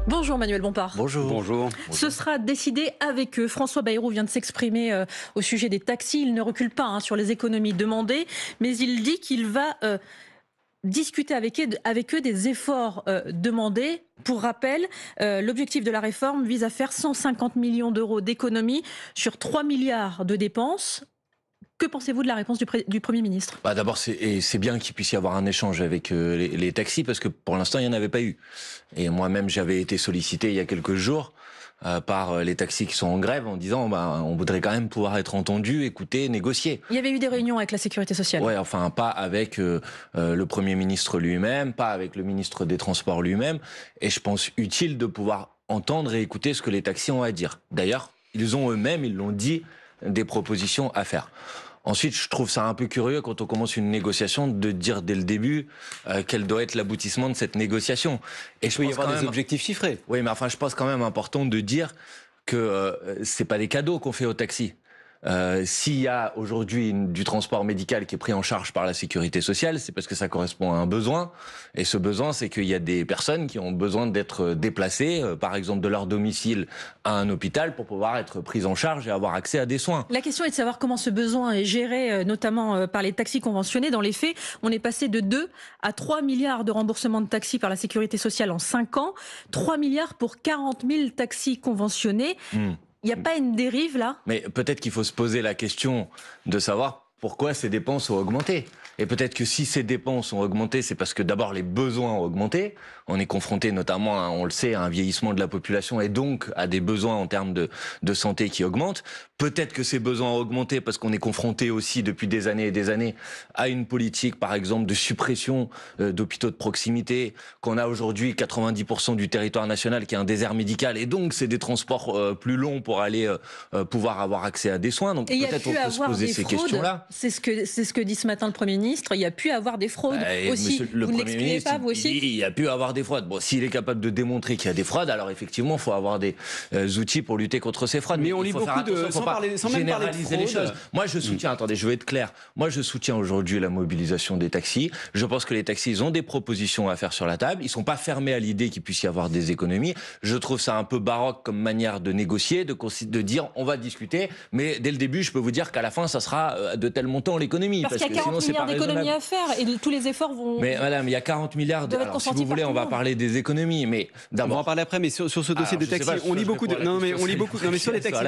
Bonjour Manuel Bompard. Bonjour. Bonjour. Ce sera décidé avec eux. François Bayrou vient de s'exprimer au sujet des taxis. Il ne recule pas sur les économies demandées, mais il dit qu'il va discuter avec eux des efforts demandés. Pour rappel, l'objectif de la réforme vise à faire 150 millions d'euros d'économies sur 3 milliards de dépenses. Que pensez-vous de la réponse du Premier ministre ? D'abord, c'est bien qu'il puisse y avoir un échange avec les taxis, parce que pour l'instant, il n'y en avait pas eu. Et moi-même, j'avais été sollicité il y a quelques jours par les taxis qui sont en grève en disant on voudrait quand même pouvoir être entendu, écouter, négocier. Il y avait eu des réunions avec la Sécurité sociale. Ouais, enfin pas avec le Premier ministre lui-même, pas avec le ministre des Transports lui-même. Et je pense utile de pouvoir entendre et écouter ce que les taxis ont à dire. D'ailleurs, ils l'ont dit, des propositions à faire. Ensuite, je trouve ça un peu curieux quand on commence une négociation de dire dès le début quel doit être l'aboutissement de cette négociation. Et Il peut y avoir des objectifs chiffrés. Oui, mais enfin, je pense quand même important de dire que c'est pas des cadeaux qu'on fait aux taxis. S'il y a aujourd'hui du transport médical qui est pris en charge par la sécurité sociale, c'est parce que ça correspond à un besoin. Et ce besoin, c'est qu'il y a des personnes qui ont besoin d'être déplacées, par exemple de leur domicile à un hôpital, pour pouvoir être prises en charge et avoir accès à des soins. La question est de savoir comment ce besoin est géré, notamment par les taxis conventionnés. Dans les faits, on est passé de 2 à 3 milliards de remboursements de taxis par la sécurité sociale en 5 ans. 3 milliards pour 40 000 taxis conventionnés. Il n'y a pas une dérive là ? Mais peut-être qu'il faut se poser la question de savoir pourquoi ces dépenses ont augmenté. Et peut-être que si ces dépenses ont augmenté, c'est parce que d'abord les besoins ont augmenté. On est confronté notamment, on le sait, à un vieillissement de la population et donc à des besoins en termes de santé qui augmentent. Peut-être que ces besoins ont augmenté parce qu'on est confronté aussi depuis des années et des années à une politique, par exemple, de suppression d'hôpitaux de proximité, qu'on a aujourd'hui 90% du territoire national qui est un désert médical et donc c'est des transports plus longs pour aller pouvoir avoir accès à des soins. Donc peut-être on peut se poser ces questions-là. C'est ce que dit ce matin le Premier ministre. Il y a pu avoir des fraudes aussi. Le vous ne Premier l'excluez ministre, pas, vous aussi ? il y a pu avoir des fraudes. Bon, s'il est capable de démontrer qu'il y a des fraudes, alors effectivement, il faut avoir des outils pour lutter contre ces fraudes. Mais on lit beaucoup sans même parler de fraude. Les choses. Moi, je soutiens, attendez, je veux être clair. Moi, je soutiens aujourd'hui la mobilisation des taxis. Je pense que les taxis, ils ont des propositions à faire sur la table. Ils sont pas fermés à l'idée qu'il puisse y avoir des économies. Je trouve ça un peu baroque comme manière de négocier, de dire on va discuter, mais dès le début, je peux vous dire qu'à la fin, ça sera de tel montant l'économie. Parce qu'il y a 40 milliards d'économies à faire et tous les efforts vont... Mais madame, il y a 40 milliards. Alors, si vous voulez, on va parler des économies, mais d'abord... On va en parler après, mais sur ce dossier des taxis, on lit beaucoup de... Non, mais on lit beaucoup... Non, mais sur les taxis,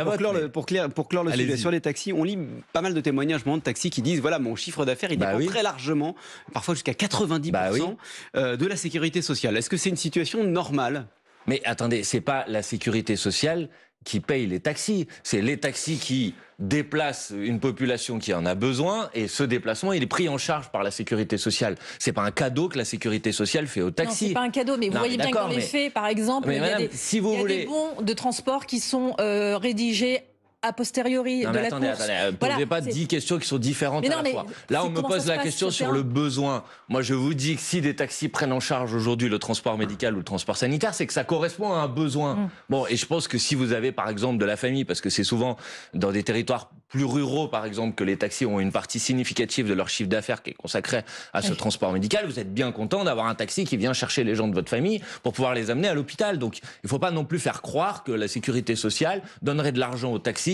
pour clore le sujet, sur les taxis, on lit pas mal de témoignages de taxis qui disent, voilà, mon chiffre d'affaires, il dépend très largement, parfois jusqu'à 90% de la sécurité sociale. Est-ce que c'est une situation normale ? Mais attendez, c'est pas la sécurité sociale qui paye les taxis. C'est les taxis qui déplacent une population qui en a besoin et ce déplacement, il est pris en charge par la sécurité sociale. C'est pas un cadeau que la sécurité sociale fait aux taxis. Non, c'est pas un cadeau, mais vous voyez bien que dans les faits, par exemple, il y a des bons de transport qui sont rédigés a posteriori de la course. Attendez, posez pas 10 questions qui sont différentes à la fois. Là, on me pose la question sur le besoin. Moi, je vous dis que si des taxis prennent en charge aujourd'hui le transport médical ou le transport sanitaire, c'est que ça correspond à un besoin. Bon, et je pense que si vous avez, par exemple, de la famille, parce que c'est souvent dans des territoires plus ruraux, par exemple, que les taxis ont une partie significative de leur chiffre d'affaires qui est consacrée à ce transport médical, vous êtes bien content d'avoir un taxi qui vient chercher les gens de votre famille pour pouvoir les amener à l'hôpital. Donc, il faut pas non plus faire croire que la sécurité sociale donnerait de l'argent aux taxis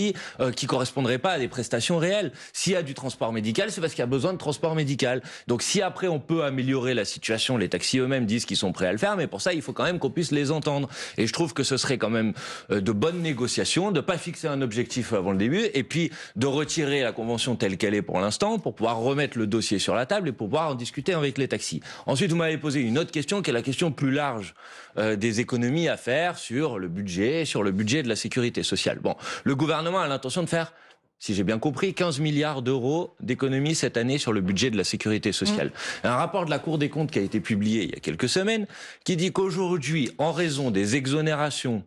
qui correspondrait pas à des prestations réelles. S'il y a du transport médical, c'est parce qu'il y a besoin de transport médical. Donc si après on peut améliorer la situation, les taxis eux-mêmes disent qu'ils sont prêts à le faire, mais pour ça il faut quand même qu'on puisse les entendre. Et je trouve que ce serait quand même de bonnes négociations, de pas fixer un objectif avant le début, et puis de retirer la convention telle qu'elle est pour l'instant, pour pouvoir remettre le dossier sur la table et pour pouvoir en discuter avec les taxis. Ensuite, vous m'avez posé une autre question qui est la question plus large des économies à faire sur le budget de la sécurité sociale. Bon, le gouvernement a l'intention de faire, si j'ai bien compris, 15 milliards d'euros d'économies cette année sur le budget de la sécurité sociale. Un rapport de la Cour des comptes qui a été publié il y a quelques semaines, qui dit qu'aujourd'hui, en raison des exonérations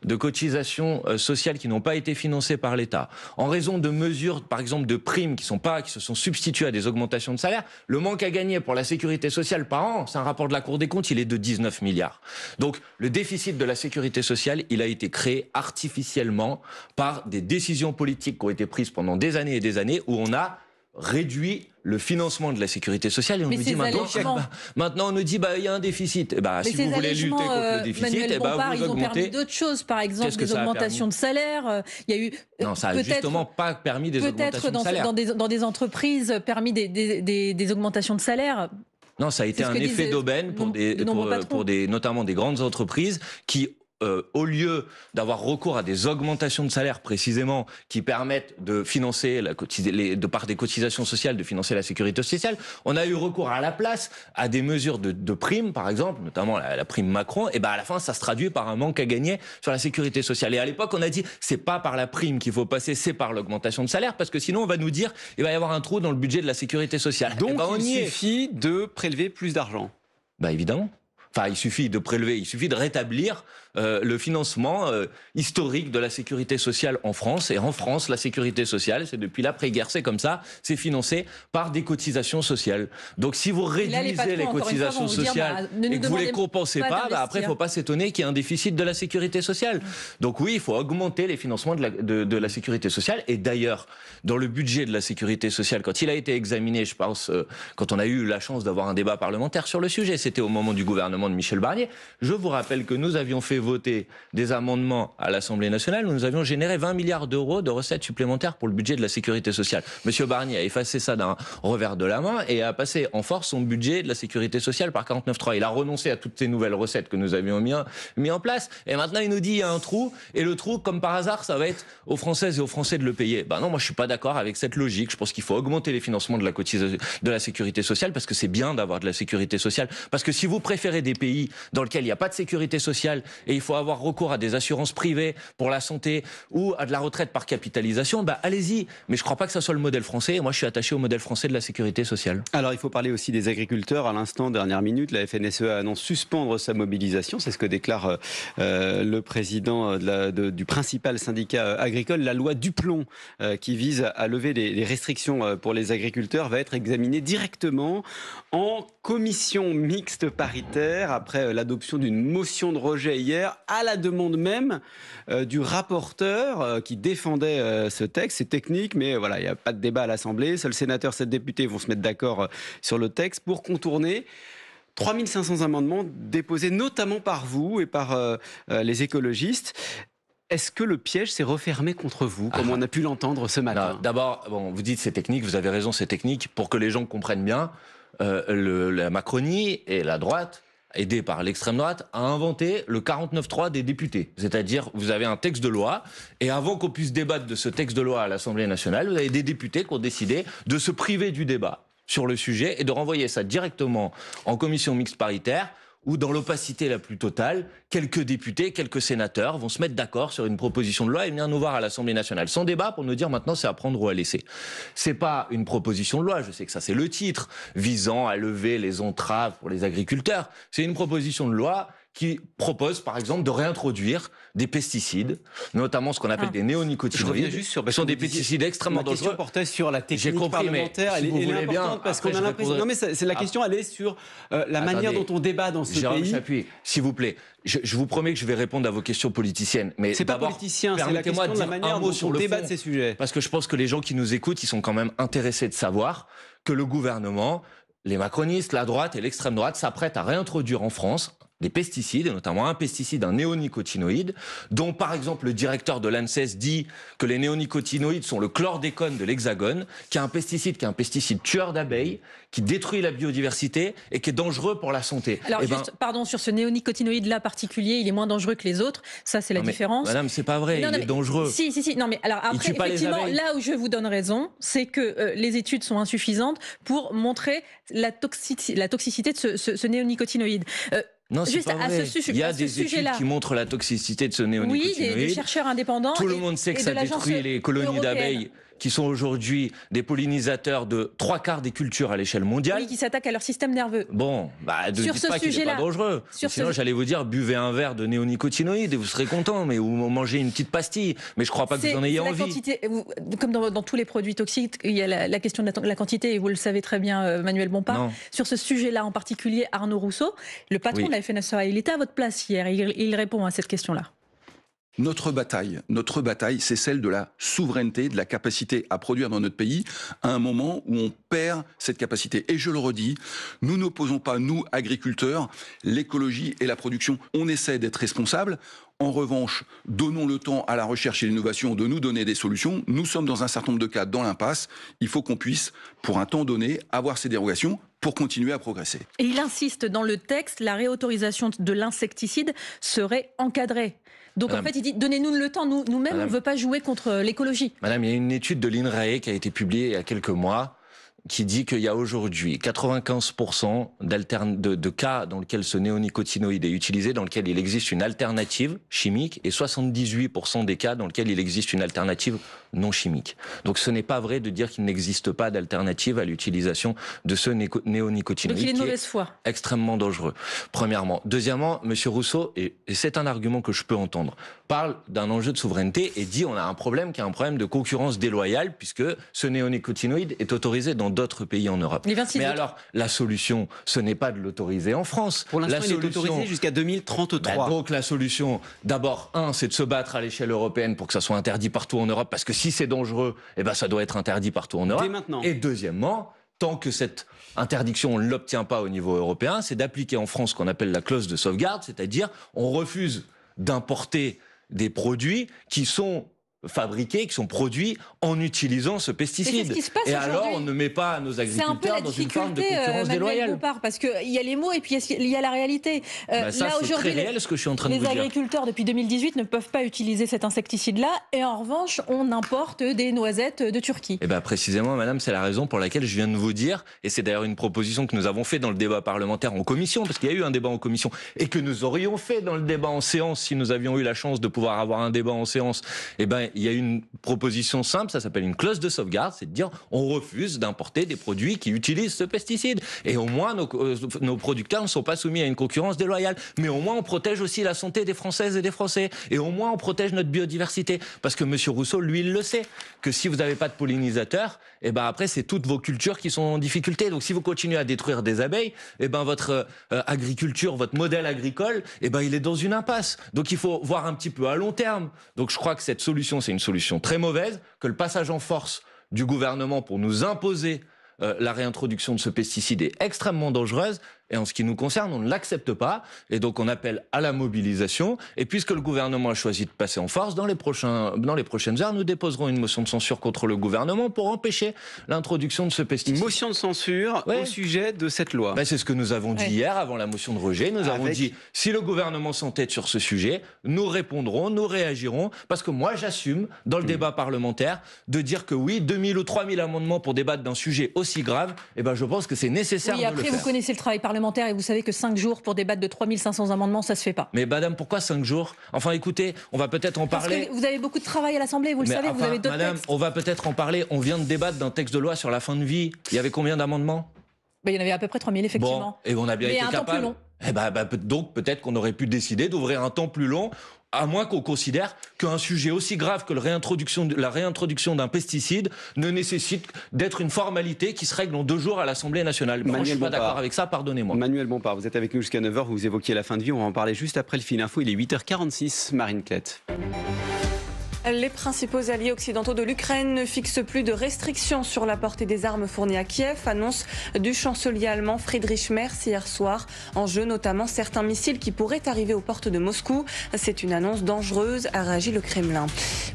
de cotisations sociales qui n'ont pas été financées par l'État, en raison de mesures, par exemple, de primes qui se sont substituées à des augmentations de salaire, le manque à gagner pour la sécurité sociale par an, c'est un rapport de la Cour des comptes, il est de 19 milliards. Donc, le déficit de la sécurité sociale, il a été créé artificiellement par des décisions politiques qui ont été prises pendant des années et des années où on a réduit le financement de la sécurité sociale et on nous dit maintenant on nous dit il y a un déficit. Si vous voulez lutter contre le déficit, vous augmentez. Ils ont permis d'autres choses, par exemple des augmentations de salaire. Il y a eu non, ça a justement pas permis des augmentations de salaire. Peut-être dans des entreprises permis des augmentations de salaire. Non, ça a été un effet d'aubaine pour notamment des grandes entreprises qui au lieu d'avoir recours à des augmentations de salaire précisément qui permettent de financer de par des cotisations sociales de financer la sécurité sociale, on a eu recours à la place à des mesures de primes par exemple, notamment la prime Macron, et à la fin ça se traduit par un manque à gagner sur la sécurité sociale. Et à l'époque on a dit c'est pas par la prime qu'il faut passer, c'est par l'augmentation de salaire parce que sinon on va nous dire il va y avoir un trou dans le budget de la sécurité sociale. Donc il suffit de prélever plus d'argent. Évidemment. Enfin, il suffit de prélever, il suffit de rétablir le financement historique de la sécurité sociale en France. Et en France, la sécurité sociale, c'est depuis l'après-guerre, c'est comme ça, c'est financé par des cotisations sociales. Donc si vous réduisez les cotisations sociales et que vous ne les compensez pas, après, il ne faut pas s'étonner qu'il y ait un déficit de la sécurité sociale. Donc oui, il faut augmenter les financements de la sécurité sociale. Et d'ailleurs, dans le budget de la sécurité sociale, quand il a été examiné, je pense, quand on a eu la chance d'avoir un débat parlementaire sur le sujet, c'était au moment du gouvernement de Michel Barnier. Je vous rappelle que nous avions fait voter des amendements à l'Assemblée nationale où nous avions généré 20 milliards d'euros de recettes supplémentaires pour le budget de la sécurité sociale. Monsieur Barnier a effacé ça d'un revers de la main et a passé en force son budget de la sécurité sociale par 49.3. Il a renoncé à toutes ces nouvelles recettes que nous avions mis en place. Et maintenant, il nous dit il y a un trou. Et le trou, comme par hasard, ça va être aux Françaises et aux Français de le payer. Non, moi, je suis pas d'accord avec cette logique. Je pense qu'il faut augmenter les financements de la sécurité sociale parce que c'est bien d'avoir de la sécurité sociale. Parce que si vous préférez des pays dans lesquels il n'y a pas de sécurité sociale et il faut avoir recours à des assurances privées pour la santé ou à de la retraite par capitalisation, allez-y. Mais je ne crois pas que ça soit le modèle français. Et moi, je suis attaché au modèle français de la sécurité sociale. Alors, il faut parler aussi des agriculteurs. À l'instant, dernière minute, la FNSEA annonce suspendre sa mobilisation. C'est ce que déclare le président du principal syndicat agricole. La loi Duplon, qui vise à lever les restrictions pour les agriculteurs, va être examinée directement en commission mixte paritaire après l'adoption d'une motion de rejet hier, à la demande même du rapporteur qui défendait ce texte. C'est technique, mais voilà, il n'y a pas de débat à l'Assemblée. Seuls sénateurs, 7 députés vont se mettre d'accord sur le texte pour contourner 3500 amendements déposés notamment par vous et par les écologistes. Est-ce que le piège s'est refermé contre vous, comme on a pu l'entendre ce matin ? D'abord, vous dites c'est technique, vous avez raison, c'est technique. Pour que les gens comprennent bien, la Macronie et la droite, aidée par l'extrême droite, a inventé le 49.3 des députés. C'est-à-dire, vous avez un texte de loi, et avant qu'on puisse débattre de ce texte de loi à l'Assemblée nationale, vous avez des députés qui ont décidé de se priver du débat sur le sujet et de renvoyer ça directement en commission mixte paritaire, où dans l'opacité la plus totale, quelques députés, quelques sénateurs vont se mettre d'accord sur une proposition de loi et venir nous voir à l'Assemblée nationale sans débat pour nous dire maintenant c'est à prendre ou à laisser. C'est pas une proposition de loi, je sais que ça c'est le titre, visant à lever les entraves pour les agriculteurs. C'est une proposition de loi qui propose, par exemple, de réintroduire des pesticides, notamment ce qu'on appelle des néonicotinoïdes. Ce sont des pesticides extrêmement dangereux. La question portait sur la technique parlementaire. Elle est importante parce qu'on a l'impression... Non, mais c'est la question, elle est sur la manière dont on débat dans ce pays. Chapuis, s'il vous plaît. Je vous promets que je vais répondre à vos questions politiciennes. Mais c'est pas politicien, c'est la question de la manière dont on débat de ces sujets. Parce que je pense que les gens qui nous écoutent, ils sont quand même intéressés de savoir que le gouvernement, les macronistes, la droite et l'extrême droite s'apprêtent à réintroduire en France des pesticides, et notamment un pesticide, un néonicotinoïde, dont par exemple le directeur de l'ANSES dit que les néonicotinoïdes sont le chlordécone de l'Hexagone, qui est un pesticide tueur d'abeilles, qui détruit la biodiversité et qui est dangereux pour la santé. Alors pardon, sur ce néonicotinoïde-là particulier, il est moins dangereux que les autres, ça c'est la différence. Madame, c'est pas vrai, il est dangereux. Si, non mais alors après, effectivement, là où je vous donne raison, c'est que les études sont insuffisantes pour montrer la toxicité de ce néonicotinoïde. Non, c'est pas vrai. Il y a des études qui montrent la toxicité de ce néonicotinoïde. Oui, des chercheurs indépendants. Tout le monde sait que ça détruit les colonies d'abeilles qui sont aujourd'hui des pollinisateurs de 3/4 des cultures à l'échelle mondiale. Oui, qui s'attaquent à leur système nerveux. Bon, ne dites pas qu'il n'est pas dangereux. Sinon, j'allais vous dire, buvez un verre de néonicotinoïdes et vous serez content, mais ou mangez une petite pastille. Mais je ne crois pas que vous en ayez envie. Quantité, comme dans tous les produits toxiques, il y a la question de la quantité, et vous le savez très bien, Manuel Bompard. Non. Sur ce sujet-là en particulier, Arnaud Rousseau, le patron de la FNSEA, il était à votre place hier, et il répond à cette question-là. Notre bataille, c'est celle de la souveraineté, de la capacité à produire dans notre pays à un moment où on perd cette capacité. Et je le redis, nous n'opposons pas, nous, agriculteurs, l'écologie et la production. On essaie d'être responsables. En revanche, donnons le temps à la recherche et l'innovation de nous donner des solutions. Nous sommes dans un certain nombre de cas dans l'impasse. Il faut qu'on puisse, pour un temps donné, avoir ces dérogations pour continuer à progresser. Et il insiste dans le texte, la réautorisation de l'insecticide serait encadrée. Donc Madame, en fait, il dit, donnez-nous le temps, nous-mêmes, on ne veut pas jouer contre l'écologie. Madame, il y a une étude de l'INRAE qui a été publiée il y a quelques mois, qui dit qu'il y a aujourd'hui 95% de cas dans lesquels ce néonicotinoïde est utilisé, dans lesquels il existe une alternative chimique, et 78% des cas dans lesquels il existe une alternative non chimique. Donc ce n'est pas vrai de dire qu'il n'existe pas d'alternative à l'utilisation de ce néonicotinoïde. Donc il est de mauvaise foi. Extrêmement dangereux, premièrement. Deuxièmement, M. Rousseau, et c'est un argument que je peux entendre, parle d'un enjeu de souveraineté et dit on a un problème qui est un problème de concurrence déloyale, puisque ce néonicotinoïde est autorisé dans d'autres pays en Europe. Mais alors, la solution, ce n'est pas de l'autoriser en France. Pour l'instant, il est autorisé jusqu'à 2033. Donc la solution, d'abord, c'est de se battre à l'échelle européenne pour que ça soit interdit partout en Europe, parce que si c'est dangereux, ça doit être interdit partout en Europe. Dès maintenant. Et deuxièmement, tant que cette interdiction, on ne l'obtient pas au niveau européen, c'est d'appliquer en France ce qu'on appelle la clause de sauvegarde, c'est-à-dire on refuse d'importer des produits qui sont fabriqués, qui sont produits en utilisant ce pesticide. Ce qui se passe et alors, on ne met pas nos agriculteurs dans une forme de concurrence déloyale. Parce qu'il y a les mots et puis il y a la réalité. Ça, c'est très réel ce que je suis en train de vous dire. Les agriculteurs, depuis 2018, ne peuvent pas utiliser cet insecticide-là. Et en revanche, on importe des noisettes de Turquie. Et précisément, madame, c'est la raison pour laquelle je viens de vous dire, et c'est d'ailleurs une proposition que nous avons fait dans le débat parlementaire en commission, parce qu'il y a eu un débat en commission, et que nous aurions fait dans le débat en séance, si nous avions eu la chance de pouvoir avoir un débat en séance, il y a une proposition simple, ça s'appelle une clause de sauvegarde, c'est de dire on refuse d'importer des produits qui utilisent ce pesticide. Et au moins, nos producteurs ne sont pas soumis à une concurrence déloyale. Mais au moins, on protège aussi la santé des Françaises et des Français. Et au moins, on protège notre biodiversité. Parce que M. Rousseau, lui, il le sait, que si vous n'avez pas de pollinisateurs, après, c'est toutes vos cultures qui sont en difficulté. Donc, si vous continuez à détruire des abeilles, votre agriculture, votre modèle agricole, il est dans une impasse. Donc, il faut voir un petit peu à long terme. Donc, je crois que cette solution, c'est une solution très mauvaise, que le passage en force du gouvernement pour nous imposer la réintroduction de ce pesticide est extrêmement dangereuse. Et en ce qui nous concerne, on ne l'accepte pas. Et donc, on appelle à la mobilisation. Et puisque le gouvernement a choisi de passer en force, dans les prochaines heures, nous déposerons une motion de censure contre le gouvernement pour empêcher l'introduction de ce pesticide. Une motion de censure au sujet de cette loi. C'est ce que nous avons dit hier avant la motion de rejet. Nous avons dit, si le gouvernement s'entête sur ce sujet, nous répondrons, nous réagirons. Parce que moi, j'assume, dans le débat parlementaire, de dire que oui, 2000 ou 3000 amendements pour débattre d'un sujet aussi grave, je pense que c'est nécessaire de le faire. Après, vous connaissez le travail parlementaire et vous savez que 5 jours pour débattre de 3500 amendements, ça se fait pas. Mais madame, pourquoi 5 jours ? Enfin écoutez, on va peut-être en parler. Parce que vous avez beaucoup de travail à l'Assemblée, vous le savez, vous avez d'autres madame, textes. On va peut-être en parler. On vient de débattre d'un texte de loi sur la fin de vie. Il y avait combien d'amendements ? Il y en avait à peu près 3000, effectivement. Et on a bien été capable. Un temps plus long. Donc peut-être qu'on aurait pu décider d'ouvrir un temps plus long, à moins qu'on considère qu'un sujet aussi grave que la réintroduction d'un pesticide ne nécessite d'être une formalité qui se règle en 2 jours à l'Assemblée nationale. Moi, je ne suis pas d'accord avec ça, pardonnez-moi. Manuel Bompard, vous êtes avec nous jusqu'à 9h, vous évoquiez la fin de vie, on va en parler juste après le fil info, il est 8h46, Marine Klett. Les principaux alliés occidentaux de l'Ukraine ne fixent plus de restrictions sur la portée des armes fournies à Kiev, annonce du chancelier allemand Friedrich Merz hier soir. En jeu notamment certains missiles qui pourraient arriver aux portes de Moscou. C'est une annonce dangereuse, a réagi le Kremlin.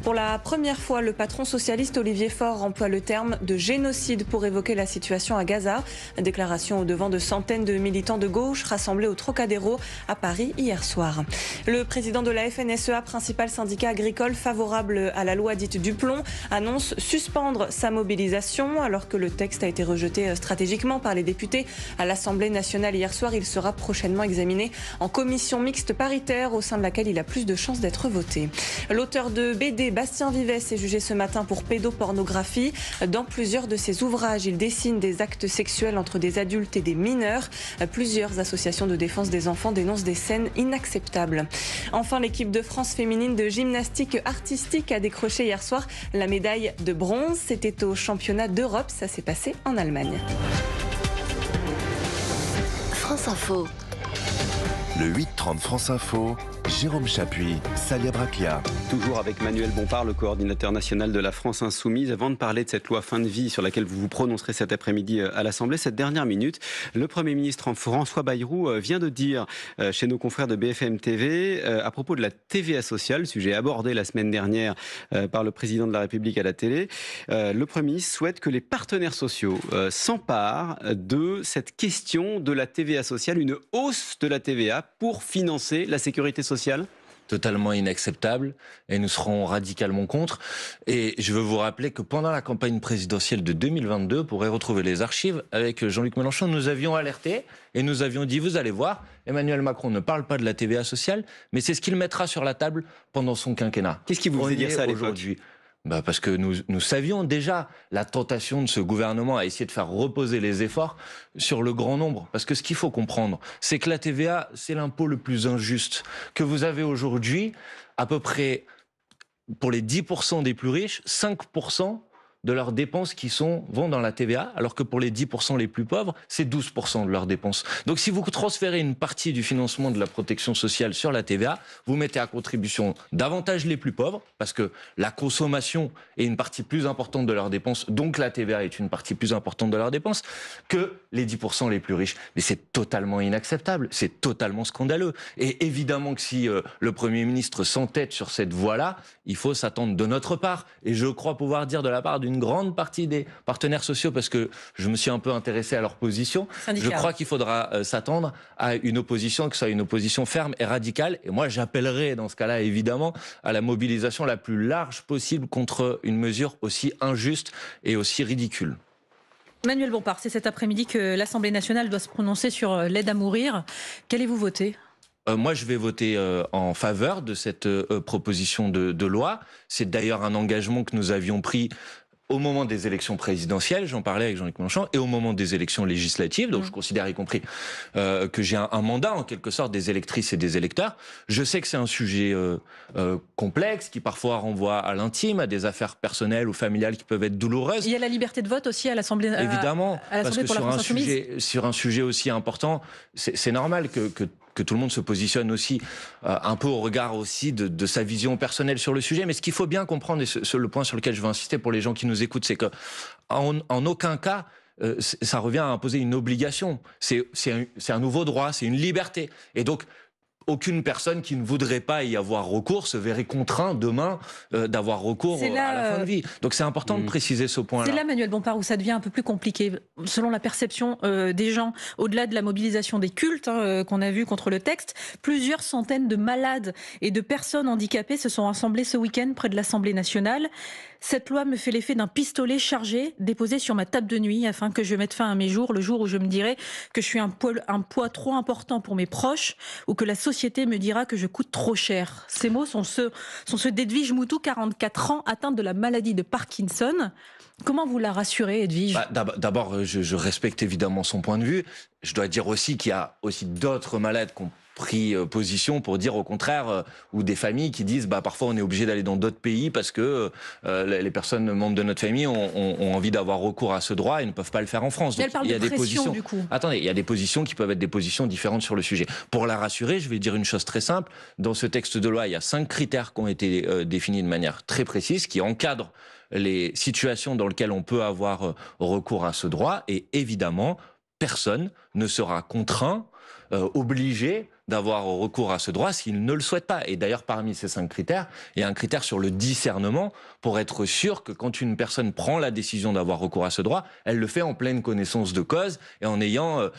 Pour la première fois, le patron socialiste Olivier Faure emploie le terme de génocide pour évoquer la situation à Gaza. Déclaration au devant de centaines de militants de gauche rassemblés au Trocadéro à Paris hier soir. Le président de la FNSEA, principal syndicat agricole favorable à la loi dite Duplon, annonce suspendre sa mobilisation alors que le texte a été rejeté stratégiquement par les députés à l'Assemblée nationale hier soir. Il sera prochainement examiné en commission mixte paritaire au sein de laquelle il a plus de chances d'être voté. L'auteur de BD, Bastien Vivès, est jugé ce matin pour pédopornographie. Dans plusieurs de ses ouvrages, il dessine des actes sexuels entre des adultes et des mineurs. Plusieurs associations de défense des enfants dénoncent des scènes inacceptables. Enfin, l'équipe de France féminine de gymnastique artistique a décroché hier soir la médaille de bronze. C'était au championnat d'Europe, ça s'est passé en Allemagne. France Info. Le 8-30 France Info, Jérôme Chapuis, Salia Braclia. Toujours avec Manuel Bompard, le coordinateur national de la France Insoumise. Avant de parler de cette loi fin de vie sur laquelle vous vous prononcerez cet après-midi à l'Assemblée, cette dernière minute, le Premier ministre François Bayrou vient de dire chez nos confrères de BFM TV à propos de la TVA sociale, sujet abordé la semaine dernière par le président de la République à la télé. Le Premier ministre souhaite que les partenaires sociaux s'emparent de cette question de la TVA sociale, une hausse de la TVA pour financer la sécurité sociale. Totalement inacceptable, et nous serons radicalement contre. Et je veux vous rappeler que pendant la campagne présidentielle de 2022, pour retrouver les archives, avec Jean-Luc Mélenchon, nous avions alerté et nous avions dit, vous allez voir, Emmanuel Macron ne parle pas de la TVA sociale, mais c'est ce qu'il mettra sur la table pendant son quinquennat. Qu'est-ce qui vous fait dire ça à l'époque ? Parce que nous savions déjà la tentation de ce gouvernement à essayer de faire reposer les efforts sur le grand nombre. Parce que ce qu'il faut comprendre, c'est que la TVA, c'est l'impôt le plus injuste que vous avez aujourd'hui. À peu près, pour les 10% des plus riches, 5% de leurs dépenses vont dans la TVA, alors que pour les 10% les plus pauvres, c'est 12% de leurs dépenses. Donc si vous transférez une partie du financement de la protection sociale sur la TVA, vous mettez à contribution davantage les plus pauvres, parce que la consommation est une partie plus importante de leurs dépenses, donc la TVA est une partie plus importante de leurs dépenses, que les 10% les plus riches. Mais c'est totalement inacceptable, c'est totalement scandaleux. Et évidemment que si le Premier ministre s'entête sur cette voie-là, il faut s'attendre de notre part, et je crois pouvoir dire de la part d'une grande partie des partenaires sociaux, parce que je me suis un peu intéressé à leur position, je crois qu'il faudra s'attendre à une opposition, que ce soit une opposition ferme et radicale. Et moi, j'appellerai dans ce cas-là, évidemment, à la mobilisation la plus large possible contre une mesure aussi injuste et aussi ridicule. Manuel Bompard, c'est cet après-midi que l'Assemblée nationale doit se prononcer sur l'aide à mourir. Qu'allez-vous voter ? Moi, je vais voter en faveur de cette proposition de loi. C'est d'ailleurs un engagement que nous avions pris au moment des élections présidentielles, j'en parlais avec Jean-Luc Mélenchon, et au moment des élections législatives, donc je considère y compris que j'ai un mandat en quelque sorte des électrices et des électeurs. Je sais que c'est un sujet complexe, qui parfois renvoie à l'intime, à des affaires personnelles ou familiales qui peuvent être douloureuses. Il y a la liberté de vote aussi à l'Assemblée. Évidemment, à parce que sur un sujet aussi important, c'est normal que tout le monde se positionne aussi un peu au regard aussi de sa vision personnelle sur le sujet. Mais ce qu'il faut bien comprendre, et c'est le point sur lequel je veux insister pour les gens qui nous écoutent, c'est que en aucun cas, ça revient à imposer une obligation. C'est un nouveau droit, c'est une liberté. Et donc, aucune personne qui ne voudrait pas y avoir recours se verrait contraint demain d'avoir recours à la fin de vie. Donc c'est important de préciser ce point-là. C'est là, Manuel Bompard, où ça devient un peu plus compliqué. Selon la perception des gens, au-delà de la mobilisation des cultes qu'on a vu contre le texte, plusieurs centaines de malades et de personnes handicapées se sont rassemblées ce week-end près de l'Assemblée nationale. Cette loi me fait l'effet d'un pistolet chargé déposé sur ma table de nuit afin que je mette fin à mes jours, le jour où je me dirai que je suis un poids trop important pour mes proches ou que la société me dira que je coûte trop cher. Ces mots sont ceux d'Edwige Moutou, 44 ans, atteinte de la maladie de Parkinson. Comment vous la rassurez, Edwige ? D'abord, je respecte évidemment son point de vue. Je dois dire aussi qu'il y a aussi d'autres malades qui ont pris position pour dire au contraire, ou des familles qui disent parfois on est obligé d'aller dans d'autres pays parce que les personnes membres de notre famille ont envie d'avoir recours à ce droit et ne peuvent pas le faire en France. Donc, il y a des positions du coup. Attendez, il y a des positions qui peuvent être des positions différentes sur le sujet. Pour la rassurer, je vais dire une chose très simple. Dans ce texte de loi, il y a 5 critères qui ont été définis de manière très précise, qui encadrent les situations dans lesquelles on peut avoir recours à ce droit. Et évidemment, personne ne sera contraint, obligé d'avoir recours à ce droit s'il ne le souhaite pas. Et d'ailleurs, parmi ces 5 critères, il y a un critère sur le discernement pour être sûr que quand une personne prend la décision d'avoir recours à ce droit, elle le fait en pleine connaissance de cause et en ayant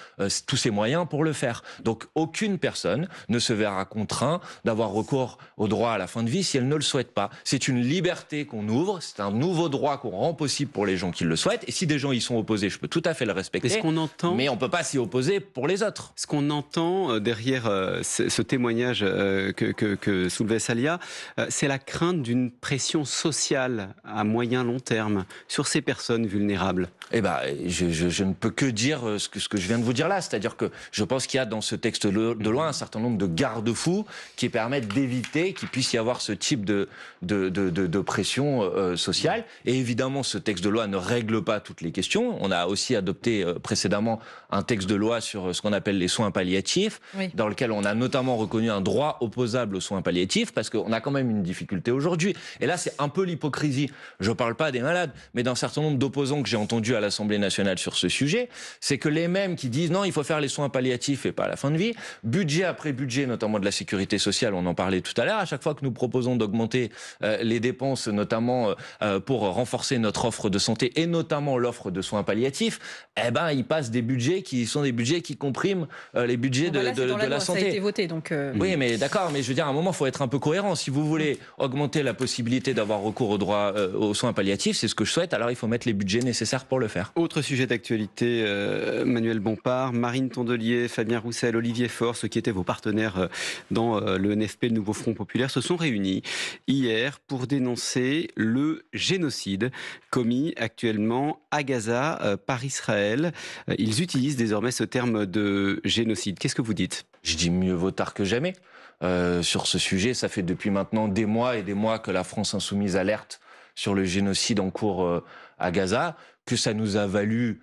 tous ses moyens pour le faire. Donc, aucune personne ne se verra contraint d'avoir recours au droit à la fin de vie si elle ne le souhaite pas. C'est une liberté qu'on ouvre, c'est un nouveau droit qu'on rend possible pour les gens qui le souhaitent. Et si des gens y sont opposés, je peux tout à fait le respecter. Mais on ne peut pas s'y opposer pour les autres. Ce qu'on entend derrière ce témoignage que soulevait Salia, c'est la crainte d'une pression sociale à moyen long terme sur ces personnes vulnérables. Je ne peux que dire ce que je viens de vous dire là, c'est-à-dire que je pense qu'il y a dans ce texte de loi un certain nombre de garde-fous qui permettent d'éviter qu'il puisse y avoir ce type de pression sociale. Et évidemment, ce texte de loi ne règle pas toutes les questions. On a aussi adopté précédemment un texte de loi sur ce qu'on appelle les soins palliatifs, dans lequel lequel on a notamment reconnu un droit opposable aux soins palliatifs, parce qu'on a quand même une difficulté aujourd'hui. Et là, c'est un peu l'hypocrisie. Je ne parle pas des malades, mais d'un certain nombre d'opposants que j'ai entendus à l'Assemblée nationale sur ce sujet, c'est que les mêmes qui disent non, il faut faire les soins palliatifs et pas à la fin de vie, budget après budget, notamment de la sécurité sociale, on en parlait tout à l'heure, à chaque fois que nous proposons d'augmenter les dépenses, notamment pour renforcer notre offre de santé et notamment l'offre de soins palliatifs, eh ben, ils passent des budgets qui sont des budgets qui compriment les budgets de la santé. Ça a été voté, donc Oui, mais d'accord, mais je veux dire, à un moment, il faut être un peu cohérent. Si vous voulez augmenter la possibilité d'avoir recours au droit aux soins palliatifs, c'est ce que je souhaite, alors il faut mettre les budgets nécessaires pour le faire. Autre sujet d'actualité, Manuel Bompard, Marine Tondelier, Fabien Roussel, Olivier Faure, ceux qui étaient vos partenaires dans le NFP, le Nouveau Front Populaire, se sont réunis hier pour dénoncer le génocide commis actuellement à Gaza par Israël. Ils utilisent désormais ce terme de génocide. Qu'est-ce que vous dites ? Je dis mieux vaut tard que jamais. Sur ce sujet, ça fait depuis maintenant des mois et des mois que la France Insoumise alerte sur le génocide en cours à Gaza, que ça nous a valu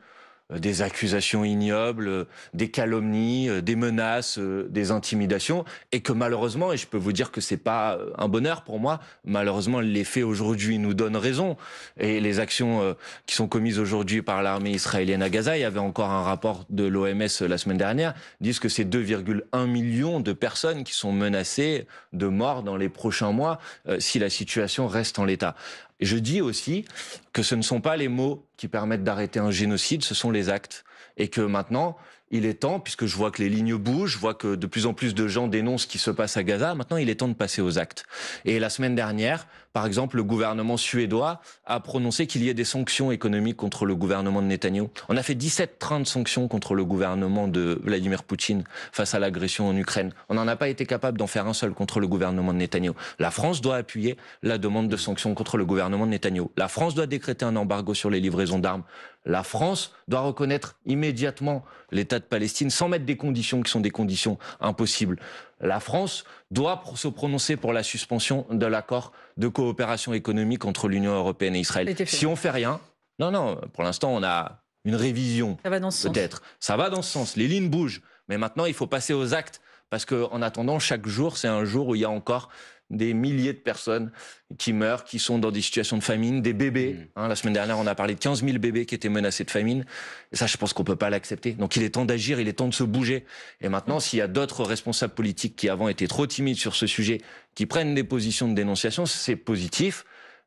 des accusations ignobles, des calomnies, des menaces, des intimidations, et que malheureusement, et je peux vous dire que c'est pas un bonheur pour moi, malheureusement les faits aujourd'hui nous donnent raison, et les actions qui sont commises aujourd'hui par l'armée israélienne à Gaza, il y avait encore un rapport de l'OMS la semaine dernière, disent que c'est 2,1 millions de personnes qui sont menacées de mort dans les prochains mois si la situation reste en l'état. Et je dis aussi que ce ne sont pas les mots qui permettent d'arrêter un génocide, ce sont les actes. Et que maintenant, il est temps, puisque je vois que les lignes bougent, je vois que de plus en plus de gens dénoncent ce qui se passe à Gaza, maintenant il est temps de passer aux actes. Et la semaine dernière, par exemple, le gouvernement suédois a prononcé qu'il y ait des sanctions économiques contre le gouvernement de Netanyahou. On a fait 17 trains de sanctions contre le gouvernement de Vladimir Poutine face à l'agression en Ukraine. On n'en a pas été capable d'en faire un seul contre le gouvernement de Netanyahou. La France doit appuyer la demande de sanctions contre le gouvernement de Netanyahou. La France doit décréter un embargo sur les livraisons d'armes. La France doit reconnaître immédiatement l'État de Palestine sans mettre des conditions qui sont des conditions impossibles. La France doit se prononcer pour la suspension de l'accord de coopération économique entre l'Union européenne et Israël. Si on fait rien, non, pour l'instant on a une révision. Ça va dans ce sens. Peut-être. Ça va dans ce sens. Les lignes bougent. Mais maintenant il faut passer aux actes. Parce qu'en attendant, chaque jour, c'est un jour où il y a encore des milliers de personnes qui meurent, qui sont dans des situations de famine, des bébés. La semaine dernière, on a parlé de 15 000 bébés qui étaient menacés de famine. Et ça, je pense qu'on ne peut pas l'accepter. Donc il est temps d'agir, il est temps de se bouger. Et maintenant, s'il y a d'autres responsables politiques qui avant étaient trop timides sur ce sujet, qui prennent des positions de dénonciation, c'est positif.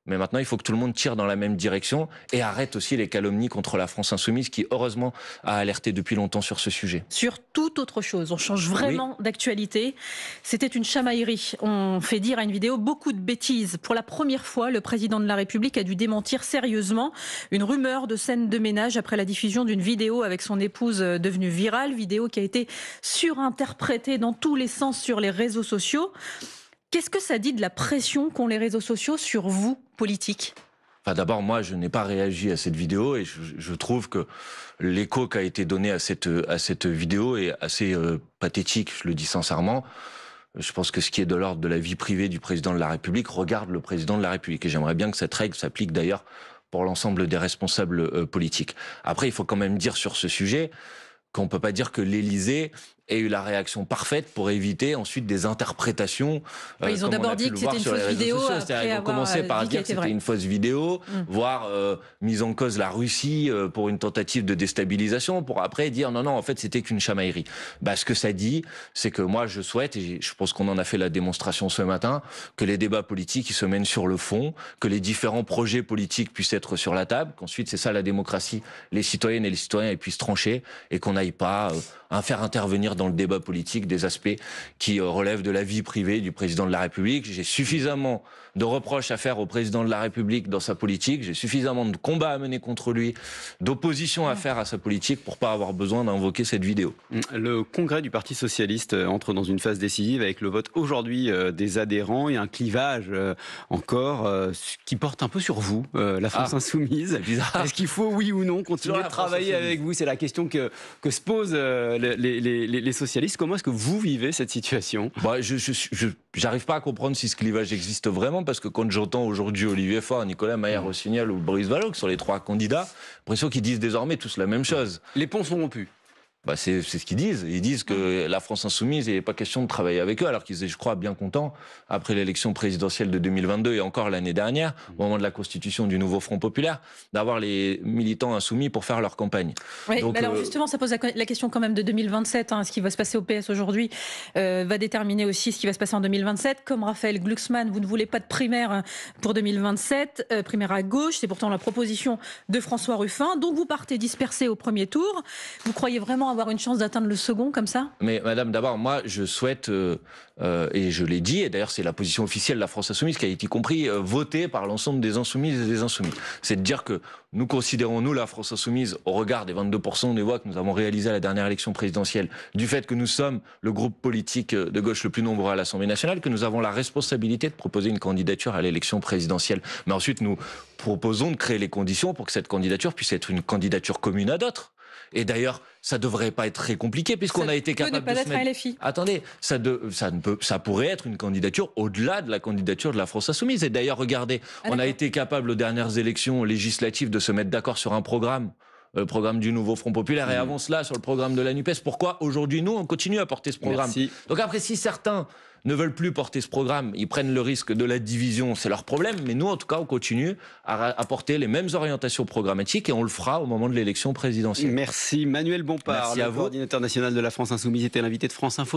Mais maintenant, il faut que tout le monde tire dans la même direction et arrête aussi les calomnies contre la France Insoumise qui, heureusement, a alerté depuis longtemps sur ce sujet. Sur toute autre chose, on change vraiment d'actualité. C'était une chamaillerie. On fait dire à une vidéo beaucoup de bêtises. Pour la première fois, le président de la République a dû démentir sérieusement une rumeur de scène de ménage après la diffusion d'une vidéo avec son épouse devenue virale. Vidéo qui a été surinterprétée dans tous les sens sur les réseaux sociaux. Qu'est-ce que ça dit de la pression qu'ont les réseaux sociaux sur vous, politiques ? Enfin, d'abord, moi, je n'ai pas réagi à cette vidéo et je trouve que l'écho qui a été donné à cette vidéo est assez pathétique, je le dis sincèrement. Je pense que ce qui est de l'ordre de la vie privée du président de la République regarde le président de la République. Et j'aimerais bien que cette règle s'applique d'ailleurs pour l'ensemble des responsables politiques. Après, il faut quand même dire sur ce sujet qu'on ne peut pas dire que l'Élysée ait eu la réaction parfaite pour éviter ensuite des interprétations. Ils ont d'abord dit que c'était une fausse vidéo. Ils ont commencé par dire que c'était une fausse vidéo, voire mise en cause la Russie pour une tentative de déstabilisation, pour après dire non, en fait c'était qu'une chamaillerie. Ce que ça dit, c'est que moi je souhaite, et je pense qu'on en a fait la démonstration ce matin, que les débats politiques ils se mènent sur le fond, que les différents projets politiques puissent être sur la table, qu'ensuite c'est ça la démocratie, les citoyennes et les citoyens ils puissent trancher, et qu'on n'aille pas faire intervenir dans le débat politique des aspects qui relèvent de la vie privée du président de la République. J'ai suffisamment de reproches à faire au président de la République dans sa politique, j'ai suffisamment de combats à mener contre lui, d'opposition à faire à sa politique pour pas avoir besoin d'invoquer cette vidéo. Le congrès du Parti Socialiste entre dans une phase décisive avec le vote aujourd'hui des adhérents. Il y a un clivage encore qui porte un peu sur vous, la France Insoumise. C'est bizarre. Est-ce qu'il faut, oui ou non, continuer de travailler avec vous ? C'est la question que se posent les socialistes. Comment est-ce que vous vivez cette situation ? Je n'arrive pas à comprendre si ce clivage existe vraiment, parce que quand j'entends aujourd'hui Olivier Faure, Nicolas Maillard-Rossignol ou Boris Vallaud, qui sont les trois candidats, j'ai l'impression qu'ils disent désormais tous la même chose. Les ponts sont rompus. C'est ce qu'ils disent. Ils disent que la France insoumise, il n'est pas question de travailler avec eux, alors qu'ils étaient, je crois, bien contents, après l'élection présidentielle de 2022 et encore l'année dernière, au moment de la constitution du nouveau Front populaire, d'avoir les militants insoumis pour faire leur campagne. Oui, donc, mais alors justement, ça pose la question quand même de 2027. Ce qui va se passer au PS aujourd'hui va déterminer aussi ce qui va se passer en 2027. Comme Raphaël Glucksmann, vous ne voulez pas de primaire pour 2027, primaire à gauche, c'est pourtant la proposition de François Ruffin. Donc vous partez dispersé au premier tour. Vous croyez vraiment avoir une chance d'atteindre le second comme ça? Mais madame, d'abord, moi, je souhaite, et je l'ai dit, et d'ailleurs c'est la position officielle de la France insoumise qui a été compris, votée par l'ensemble des insoumises et des insoumis. C'est de dire que nous considérons, nous, la France insoumise, au regard des 22% des voix que nous avons réalisées à la dernière élection présidentielle, du fait que nous sommes le groupe politique de gauche le plus nombreux à l'Assemblée nationale, que nous avons la responsabilité de proposer une candidature à l'élection présidentielle. Mais ensuite, nous proposons de créer les conditions pour que cette candidature puisse être une candidature commune à d'autres. Et d'ailleurs, ça devrait pas être très compliqué puisqu'on a été capable de se mettre... Attendez, ça pourrait être une candidature au-delà de la candidature de la France insoumise. Et d'ailleurs, regardez, on a été capable aux dernières élections législatives de se mettre d'accord sur un programme. Le programme du nouveau Front populaire, et avant cela sur le programme de la NUPES. Pourquoi aujourd'hui, nous, on continue à porter ce programme? Merci. Donc après, si certains ne veulent plus porter ce programme, ils prennent le risque de la division, c'est leur problème, mais nous, en tout cas, on continue à porter les mêmes orientations programmatiques et on le fera au moment de l'élection présidentielle. Merci. Manuel Bompard, le coordinateur national de la France insoumise, était l'invité de France Info.